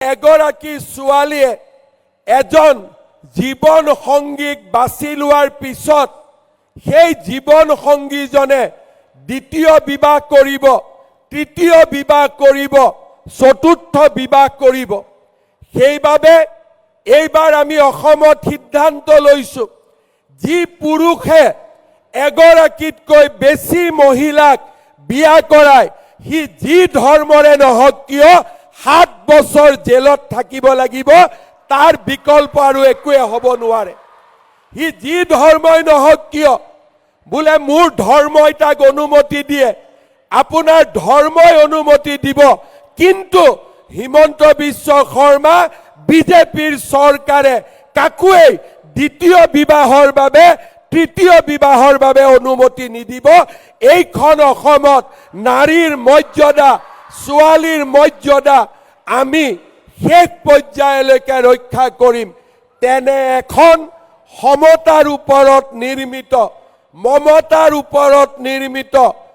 এগৰাকী ছোৱালীয়ে এজন জীৱন সংগীক বাছি লোৱাৰ পিছত সেই জীৱন সংগীজনে দ্বিতীয় বিবাহ কৰিব, তৃতীয় বিবাহ কৰিব, চতুৰ্থ বিবাহ কৰিব। সেইবাবে এইবাৰ আমি অসমত সিদ্ধান্ত লৈছো, যি পুৰুষে এগৰাকীতকৈ বেছি মহিলাক বিয়া কৰায় সি যি ধৰ্মৰে নহওক কিয় 7 বছৰ জেলত থাকিব লাগিব, তাৰ বিকল্প আৰু একোৱে হ'ব নোৱাৰে। সি যি ধৰ্মই নহওক কিয়, বোলে মোৰ ধৰ্মই তাক অনুমতি দিয়ে, আপোনাৰ ধৰ্মই অনুমতি দিব, কিন্তু হিমন্ত বিশ্ব শৰ্মা বিজেপিৰ চৰকাৰে কাকোৱেই দ্বিতীয় বিবাহৰ বাবে, তৃতীয় বিবাহৰ বাবে অনুমতি নিদিব। এইখন অসমত নাৰীৰ মৰ্যাদা, ছোৱালীৰ মৰ্যাদা আমি শেষ পৰ্যায়লৈকে ৰক্ষা কৰিম। তেনে এখন সমতাৰ ওপৰত নিৰ্মিত, মমতাৰ ওপৰত নিৰ্মিত